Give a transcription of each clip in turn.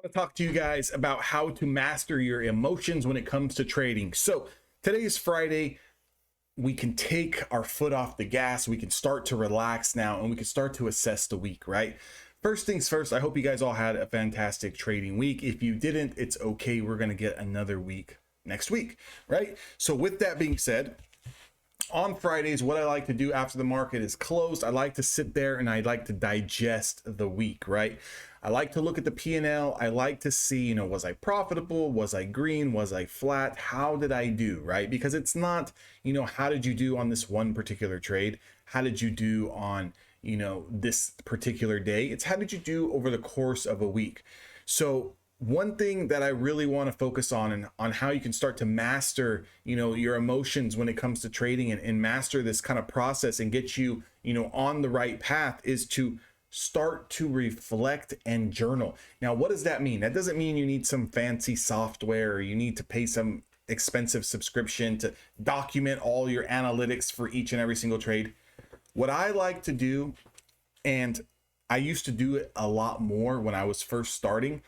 want to talk to you guys about how to master your emotions when it comes to trading. So today is Friday. We can take our foot off the gas. We can start to relax now, and we can start to assess the week, right? First things first, I hope you guys all had a fantastic trading week. If you didn't, it's okay. We're going to get another week next week, right? So with that being said, on Fridays, what I like to do after the market is closed, I like to sit there and I like to digest the week, right? I like to look at the P&L. I like to see, was I profitable? Was I green? Was I flat? How did I do, right? Because it's not, how did you do on this one particular trade? How did you do on, this particular day? It's how did you do over the course of a week? So one thing that I really want to focus on and on how you can start to master, your emotions when it comes to trading and master this kind of process and get you, on the right path is to start to reflect and journal. Now, what does that mean? That doesn't mean you need some fancy software or you need to pay some expensive subscription to document all your analytics for each and every single trade. What I like to do, and I used to do it a lot more when I was first starting,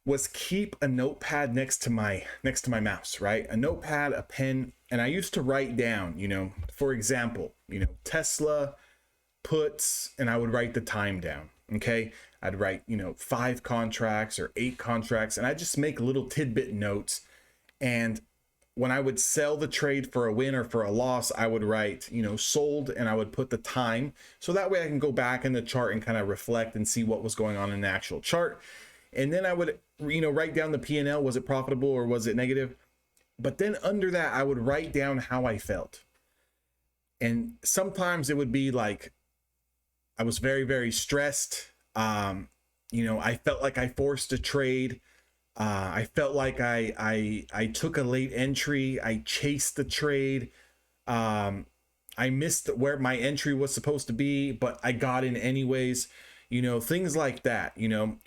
was keep a notepad next to my mouse, right? A notepad, a pen, and I used to write down, for example, Tesla puts, and I would write the time down. Okay, I'd write 5 contracts or 8 contracts, and I just make little tidbit notes. And when I would sell the trade for a win or for a loss, I would write sold, and I would put the time, so that way I can go back in the chart and kind of reflect and see what was going on in the actual chart. And then I would write down the P&L. Was it profitable or was it negative? But then under that, I would write down how I felt. And sometimes it would be like I was very, very stressed. I felt like I forced a trade. I felt like I took a late entry. I chased the trade. I missed where my entry was supposed to be, but I got in anyways. Things like that,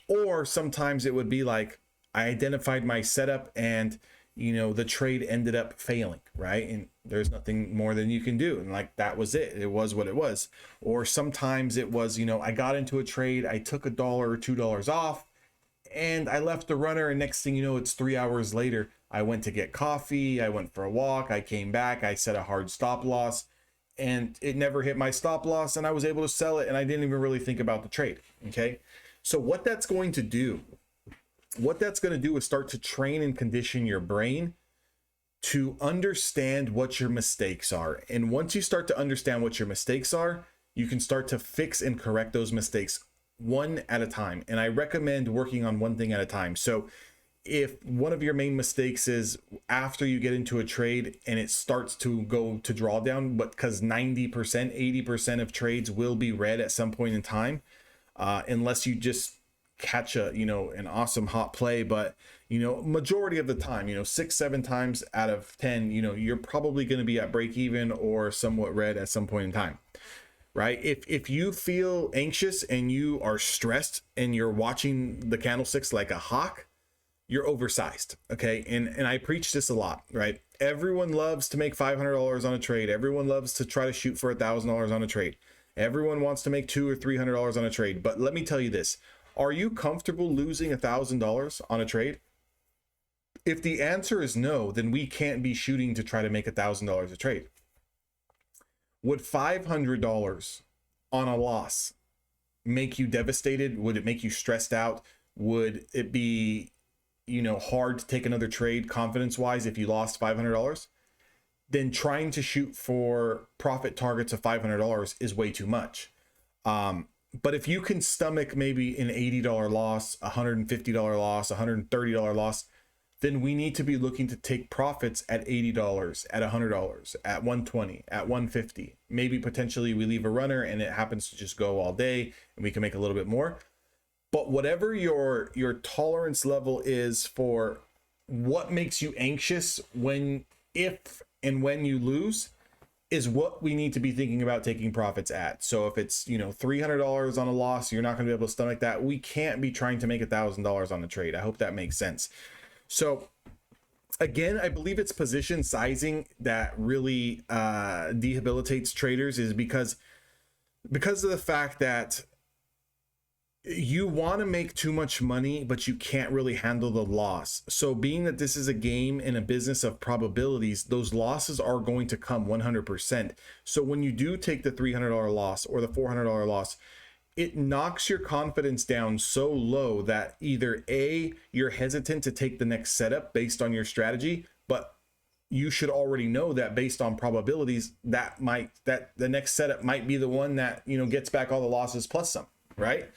or sometimes it would be like I identified my setup and, the trade ended up failing, right? And there's nothing more than you can do. And like, that was it. It was what it was. Or sometimes it was, I got into a trade, I took $1 or $2 off and I left the runner. And next thing you know, it's 3 hours later, I went to get coffee. I went for a walk. I came back. I set a hard stop loss. And it never hit my stop loss and I was able to sell it and I didn't even really think about the trade. Okay. So what that's going to do is start to train and condition your brain to understand what your mistakes are. And once you start to understand what your mistakes are, you can start to fix and correct those mistakes one at a time. And I recommend working on one thing at a time. So if one of your main mistakes is after you get into a trade and it starts to go to drawdown, but because 90%, 80% of trades will be red at some point in time, unless you just catch an awesome hot play. But, majority of the time, 6-7 times out of 10, you're probably going to be at break even or somewhat red at some point in time. Right? If you feel anxious and you are stressed and you're watching the candlesticks like a hawk, you're oversized. Okay. And I preach this a lot, right? Everyone loves to make $500 on a trade. Everyone loves to try to shoot for $1,000 on a trade. Everyone wants to make $200 or $300 on a trade. But let me tell you this, are you comfortable losing $1,000 on a trade? If the answer is no, then we can't be shooting to try to make $1,000 a trade. Would $500 on a loss make you devastated? Would it make you stressed out? Would it be hard to take another trade confidence wise if you lost $500? Then trying to shoot for profit targets of $500 is way too much. But if you can stomach maybe an $80 loss, $150 loss, $130 loss, then we need to be looking to take profits at $80, at $100, at $120, at $150. Maybe potentially we leave a runner and it happens to just go all day and we can make a little bit more. But whatever your tolerance level is for what makes you anxious if and when you lose is what we need to be thinking about taking profits at. So if it's, $300 on a loss, you're not going to be able to stomach that. We can't be trying to make $1,000 on the trade. I hope that makes sense. So again, I believe it's position sizing that really debilitates traders, is because of the fact that You want to make too much money, but you can't really handle the loss. So being that this is a game and a business of probabilities, those losses are going to come 100%. So when you do take the $300 loss or the $400 loss, it knocks your confidence down so low that either A, you're hesitant to take the next setup based on your strategy, but you should already know that based on probabilities, that the next setup might be the one that, gets back all the losses plus some, right?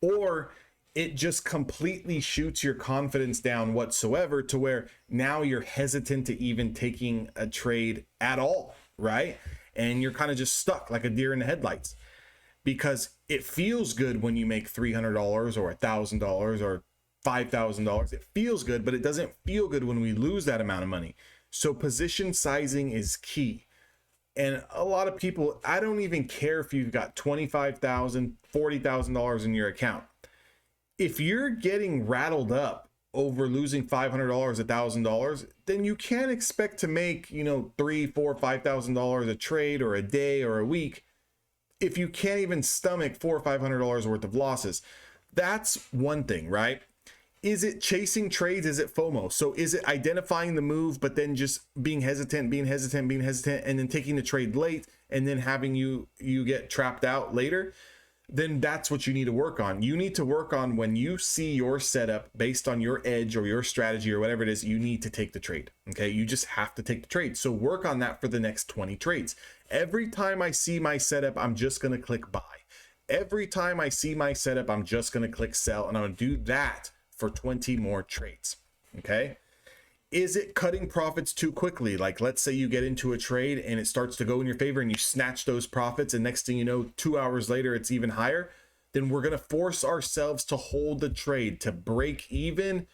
Or it just completely shoots your confidence down whatsoever to where now you're hesitant to even taking a trade at all, right? And you're kind of just stuck like a deer in the headlights, because it feels good when you make $300 or $1,000 or $5,000. It feels good, but it doesn't feel good when we lose that amount of money. So position sizing is key. And a lot of people, I don't even care if you've got $25,000, $40,000 in your account. If you're getting rattled up over losing $500, $1,000, then you can't expect to make, $3,000, $4,000, $5,000 a trade or a day or a week if you can't even stomach $400 or $500 worth of losses. That's one thing, right? Is it chasing trades? Is it FOMO? So is it identifying the move, but then just being hesitant, and then taking the trade late and then having you get trapped out later? Then that's what you need to work on. You need to work on when you see your setup based on your edge or your strategy or whatever it is, you need to take the trade. Okay. You just have to take the trade. So work on that for the next 20 trades. Every time I see my setup, I'm just going to click buy. Every time I see my setup, I'm just going to click sell, and I'm going to do that for 20 more trades. Okay. Is it cutting profits too quickly? Like, let's say you get into a trade and it starts to go in your favor and you snatch those profits, and next thing you know, 2 hours later, it's even higher. Then we're going to force ourselves to hold the trade to break even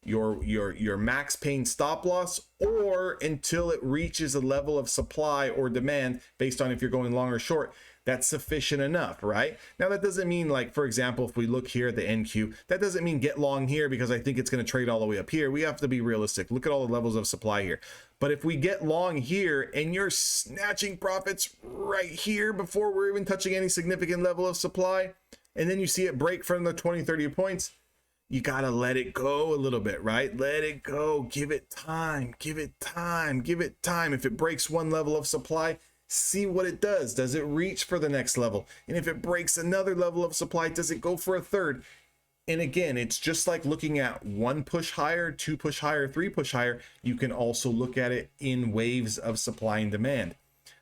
your max pain stop loss, or until it reaches a level of supply or demand based on if you're going long or short, that's sufficient enough, right? Now, that doesn't mean, like, for example, if we look here at the NQ, that doesn't mean get long here because I think it's going to trade all the way up here. We have to be realistic. Look at all the levels of supply here. But if we get long here and you're snatching profits right here before we're even touching any significant level of supply, and then you see it break from the 20, 30 points, you got to let it go a little bit, right? Let it go. Give it time. Give it time. Give it time. If it breaks one level of supply, see what it does. Does it reach for the next level? And if it breaks another level of supply, does it go for a third? And again, it's just like looking at one push higher, two push higher, three push higher. You can also look at it in waves of supply and demand.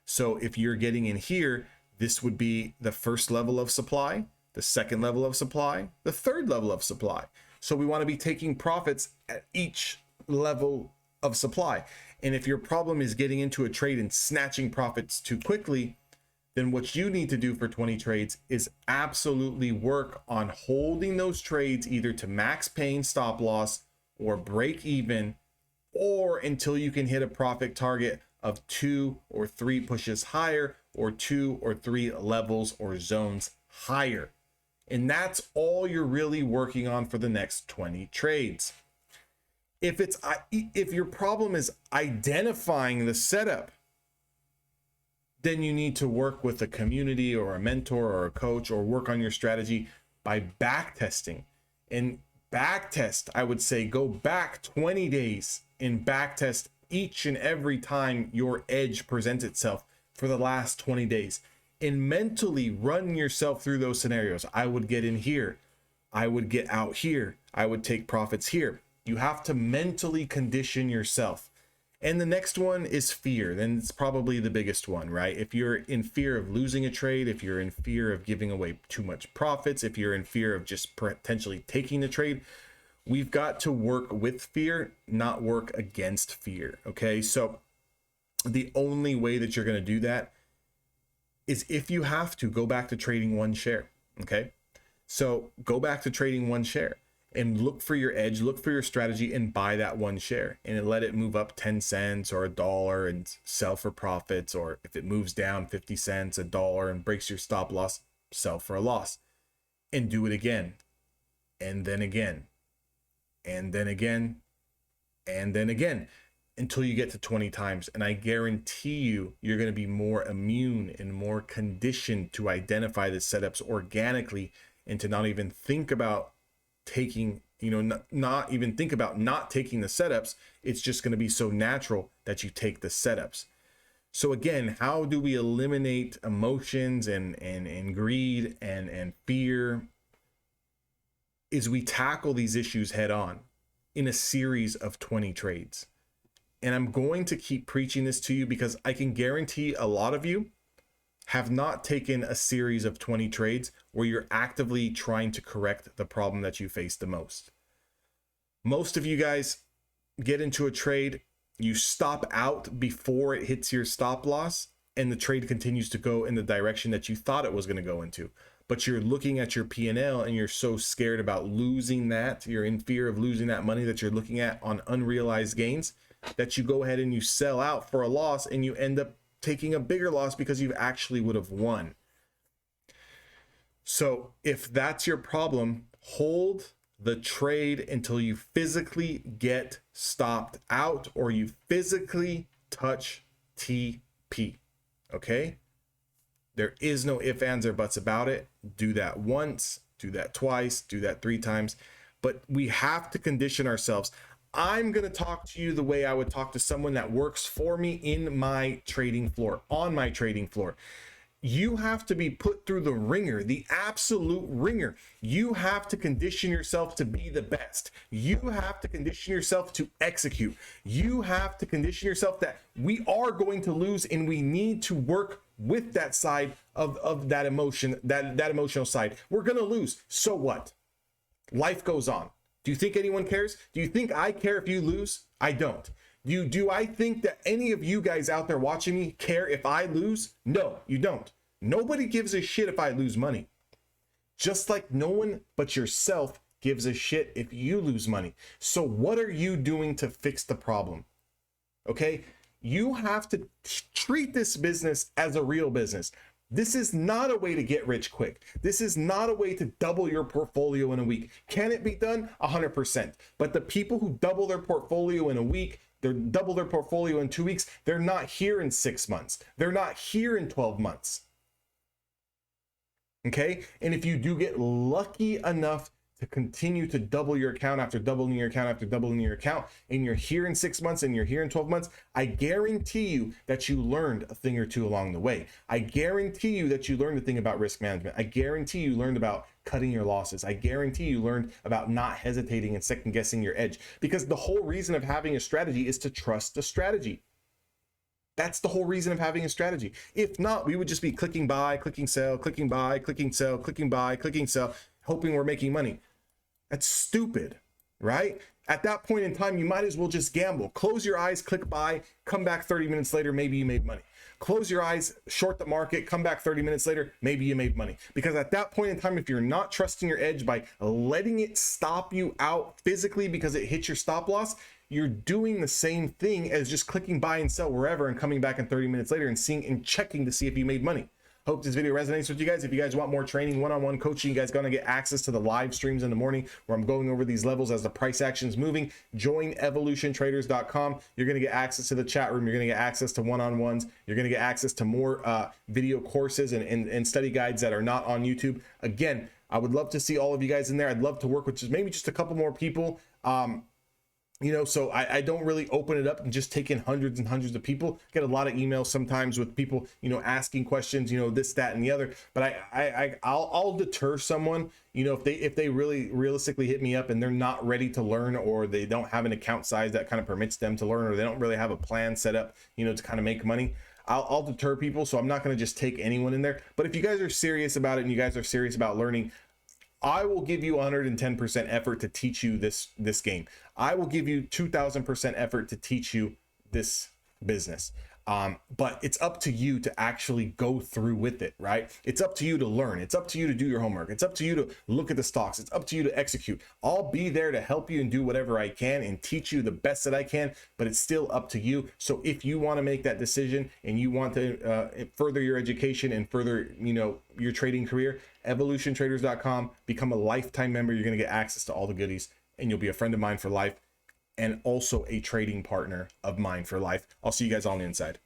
So if you're getting in here, this would be the first level of supply, the second level of supply, the third level of supply. So we want to be taking profits at each level of supply. And if your problem is getting into a trade and snatching profits too quickly, then what you need to do for 20 trades is absolutely work on holding those trades either to max pain stop loss or break even, or until you can hit a profit target of 2 or 3 pushes higher, or 2 or 3 levels or zones higher. And that's all you're really working on for the next 20 trades. If your problem is identifying the setup, then you need to work with a community or a mentor or a coach, or work on your strategy by back testing. And back test, I would say, go back 20 days and back test each and every time your edge presents itself for the last 20 days. And mentally run yourself through those scenarios. I would get in here. I would get out here. I would take profits here. You have to mentally condition yourself. And the next one is fear. Then it's probably the biggest one, right? If you're in fear of losing a trade, if you're in fear of giving away too much profits, if you're in fear of just potentially taking the trade, we've got to work with fear, not work against fear. Okay. So the only way that you're going to do that is if you have to go back to trading one share. Okay. So go back to trading one share and look for your edge, look for your strategy, and buy that one share and let it move up 10 cents or $1 and sell for profits. Or if it moves down 50 cents, $1 and breaks your stop loss, sell for a loss, and do it again. And then again, and then again, and then again. until you get to 20 times. And I guarantee you, you're going to be more immune and more conditioned to identify the setups organically and to not even think about taking, not even think about not taking the setups. It's just going to be so natural that you take the setups. So again, how do we eliminate emotions and greed and fear? Is we tackle these issues head on in a series of 20 trades. And I'm going to keep preaching this to you because I can guarantee a lot of you have not taken a series of 20 trades where you're actively trying to correct the problem that you face the most. Most of you guys get into a trade, you stop out before it hits your stop loss, and the trade continues to go in the direction that you thought it was going to go into. But you're looking at your P&L and you're so scared about losing that, you're in fear of losing that money that you're looking at on unrealized gains, that you go ahead and you sell out for a loss and you end up taking a bigger loss because you actually would have won. So if that's your problem, hold the trade until you physically get stopped out or you physically touch TP. Okay? There is no ifs, ands, or buts about it. Do that once, do that twice, do that 3 times. But we have to condition ourselves. I'm going to talk to you the way I would talk to someone that works for me in my trading floor, on my trading floor. You have to be put through the ringer, the absolute ringer. You have to condition yourself to be the best. You have to condition yourself to execute. You have to condition yourself that we are going to lose and we need to work with that side of that emotion, that emotional side. We're going to lose. So what? Life goes on. Do you think anyone cares? Do you think I care if you lose? I don't. Do I think that any of you guys out there watching me care if I lose? No, you don't. Nobody gives a shit if I lose money. Just like no one but yourself gives a shit if you lose money. So what are you doing to fix the problem? Okay? You have to treat this business as a real business. This is not a way to get rich quick. This is not a way to double your portfolio in a week. Can it be done? 100%. But the people who double their portfolio in a week, they double their portfolio in 2 weeks, they're not here in 6 months. They're not here in 12 months. Okay? And if you do get lucky enough to continue to double your account after doubling your account after doubling your account, and you're here in 6 months and you're here in 12 months, I guarantee you that you learned a thing or two along the way. I guarantee you that you learned a thing about risk management. I guarantee you learned about cutting your losses. I guarantee you learned about not hesitating and second guessing your edge, because the whole reason of having a strategy is to trust the strategy. That's the whole reason of having a strategy. If not, we would just be clicking buy, clicking sell, clicking buy, clicking sell, clicking buy, clicking sell, hoping we're making money. That's stupid, right? At that point in time, you might as well just gamble. Close your eyes, click buy, come back 30 minutes later, maybe you made money. Close your eyes, short the market, come back 30 minutes later, maybe you made money. Because at that point in time, if you're not trusting your edge by letting it stop you out physically because it hit your stop loss, you're doing the same thing as just clicking buy and sell wherever and coming back in 30 minutes later and seeing and checking to see if you made money. Hope this video resonates with you guys. If you guys want more training, one-on-one coaching, you guys gonna get access to the live streams in the morning where I'm going over these levels as the price action's moving. Join evolutiontraders.com. You're gonna get access to the chat room. You're gonna get access to one-on-ones. You're gonna get access to more video courses and study guides that are not on YouTube. Again, I would love to see all of you guys in there. I'd love to work with maybe just a couple more people. So I don't really open it up and just take in hundreds and hundreds of people. Get a lot of emails sometimes with people, asking questions, this, that, and the other. But I'll deter someone, if they really realistically hit me up and they're not ready to learn, or they don't have an account size that kind of permits them to learn, or they don't really have a plan set up, to kind of make money. I'll deter people. So I'm not going to just take anyone in there. But if you guys are serious about it and you guys are serious about learning, I will give you 110% effort to teach you this game. I will give you 2000% effort to teach you this business. But it's up to you to actually go through with it, right? It's up to you to learn. It's up to you to do your homework. It's up to you to look at the stocks. It's up to you to execute. I'll be there to help you and do whatever I can and teach you the best that I can, but it's still up to you. So if you want to make that decision and you want to further your education and further, your trading career, evolutiontraders.com, become a lifetime member. You're going to get access to all the goodies and you'll be a friend of mine for life. and also a trading partner of mine for life. I'll see you guys on the inside.